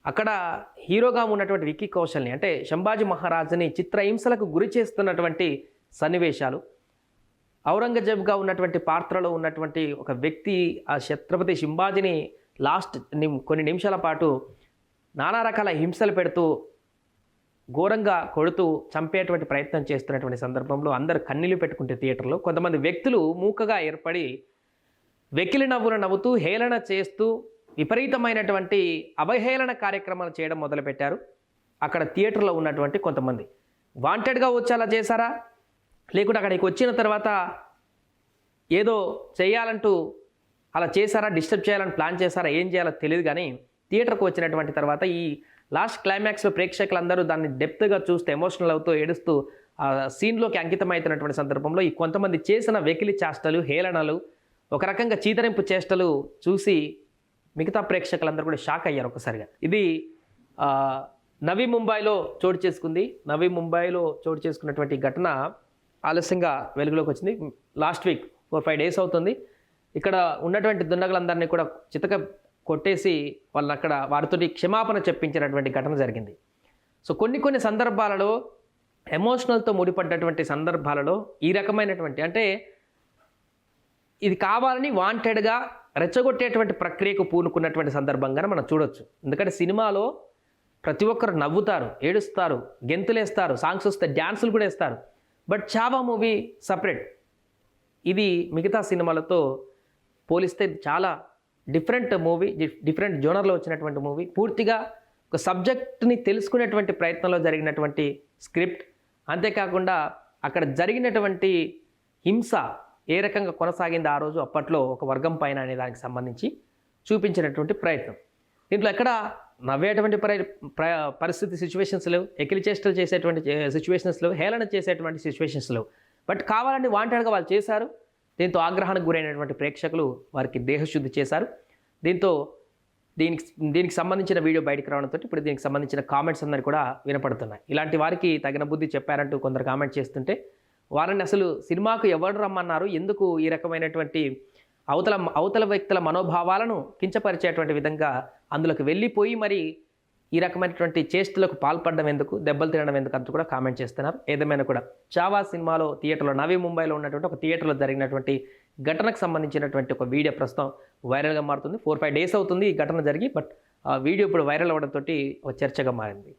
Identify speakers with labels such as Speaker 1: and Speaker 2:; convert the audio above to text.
Speaker 1: అక్కడ హీరోగా ఉన్నటువంటి విక్కీ కౌశల్ని అంటే శంభాజీ మహారాజుని చిత్రహింసలకు గురి చేస్తున్నటువంటి సన్నివేశాలు, ఔరంగజేబ్గా ఉన్నటువంటి పాత్రలో ఉన్నటువంటి ఒక వ్యక్తి ఆ ఛత్రపతి శంభాజీని కొన్ని నిమిషాల పాటు నానా రకాల హింసలు పెడుతూ ఘోరంగా కొడుతూ చంపేటువంటి ప్రయత్నం చేస్తున్నటువంటి సందర్భంలో అందరు కన్నీళ్లు పెట్టుకుంటే థియేటర్లో కొంతమంది వ్యక్తులు మూకగా ఏర్పడి వెకిలి నవ్వులు నవ్వుతూ హేళన చేస్తూ విపరీతమైనటువంటి అవహేళన కార్యక్రమాలు చేయడం మొదలుపెట్టారు. అక్కడ థియేటర్లో ఉన్నటువంటి కొంతమంది వాంటెడ్గా వచ్చి అలా చేశారా, లేకుంటే అక్కడికి వచ్చిన తర్వాత ఏదో చేయాలంటూ అలా చేశారా, డిస్టర్బ్ చేయాలని ప్లాన్ చేశారా, ఏం చేయాలో తెలియదు. కానీ థియేటర్కి వచ్చినటువంటి తర్వాత ఈ లాస్ట్ క్లైమాక్స్లో ప్రేక్షకులందరూ దాన్ని డెప్త్గా చూస్తూ ఎమోషనల్ అవుతూ ఏడుస్తూ ఆ సీన్లోకి అంకితమవుతున్నటువంటి సందర్భంలో ఈ కొంతమంది చేసిన వెకిలి చేష్టలు, హేళనలు, ఒక రకంగా చీదరింపు చేష్టలు చూసి మిగతా ప్రేక్షకులందరూ కూడా షాక్ అయ్యారు ఒకసారిగా. ఇది నవీ ముంబైలో చోటు చేసుకుంది. నవీ ముంబైలో చోటు చేసుకున్నటువంటి ఘటన ఆలస్యంగా వెలుగులోకి వచ్చింది. లాస్ట్ వీక్ 4-5 డేస్ అవుతుంది. ఇక్కడ ఉన్నటువంటి దుండగులందరినీ కూడా చితక కొట్టేసి వాళ్ళని అక్కడ వారితోటి క్షమాపణ చెప్పించినటువంటి ఘటన జరిగింది. సో కొన్ని సందర్భాలలో ఎమోషనల్తో ముడిపడ్డటువంటి సందర్భాలలో ఈ రకమైనటువంటి అంటే ఇది కావాలని వాంటెడ్గా రెచ్చగొట్టేటువంటి ప్రక్రియకు పూనుకున్నటువంటి సందర్భంగానే మనం చూడొచ్చు. ఎందుకంటే సినిమాలో ప్రతి ఒక్కరు నవ్వుతారు, ఏడుస్తారు, గెంతులేస్తారు, సాంగ్స్ వస్తే డ్యాన్సులు కూడా వేస్తారు. But Chhaava movie separate. ఇది మిగతా సినిమాలతో పోలిస్తే చాలా డిఫరెంట్ మూవీ, డిఫరెంట్ జోనర్లో వచ్చినటువంటి మూవీ. పూర్తిగా ఒక సబ్జెక్ట్ని తెలుసుకునేటువంటి ప్రయత్నంలో జరిగినటువంటి స్క్రిప్ట్. అంతేకాకుండా అక్కడ జరిగినటువంటి హింస ఏ రకంగా కొనసాగింది ఆ రోజు అప్పట్లో ఒక వర్గం పైన అనే దానికి సంబంధించి చూపించినటువంటి ప్రయత్నం. దీంట్లో ఎక్కడ నవ్వేటువంటి పరిస్థితి సిచ్యువేషన్స్ లేవు, ఎకిలి చేష్టలు చేసేటువంటి సిచ్యువేషన్స్ లేవు, హేళన చేసేటువంటి సిచ్యువేషన్స్ లేవు. బట్ కావాలని వాంటెడ్గా వాళ్ళు చేశారు. దీంతో ఆగ్రహానికి గురైనటువంటి ప్రేక్షకులు వారికి దేహశుద్ధి చేశారు. దీనికి సంబంధించిన వీడియో బయటకు రావడంతో ఇప్పుడు దీనికి సంబంధించిన కామెంట్స్ అందరూ కూడా వినపడుతున్నాయి. ఇలాంటి వారికి తగిన బుద్ధి చెప్పారంటూ కొందరు కామెంట్ చేస్తుంటే వారిని అసలు సినిమాకు ఎవరు రమ్మన్నారు, ఎందుకు ఈ రకమైనటువంటి అవతల వ్యక్తుల మనోభావాలను కించపరిచేటువంటి విధంగా అందులోకి వెళ్ళిపోయి మరి ఈ రకమైనటువంటి చేష్టలకు పాల్పడడం ఎందుకు, దెబ్బలు తినడం ఎందుకు అంటూ కూడా కామెంట్ చేస్తున్నారు. ఏదేమైనా కూడా చావా సినిమాలో థియేటర్లో నవీ ముంబైలో ఉన్నటువంటి ఒక థియేటర్లో జరిగినటువంటి ఘటనకు సంబంధించినటువంటి ఒక వీడియో ప్రస్తుతం వైరల్గా మారుతుంది. 4-5 డేస్ అవుతుంది ఈ ఘటన జరిగి. బట్ ఆ వీడియో ఇప్పుడు వైరల్ అవ్వడంతో ఒక చర్చగా మారింది.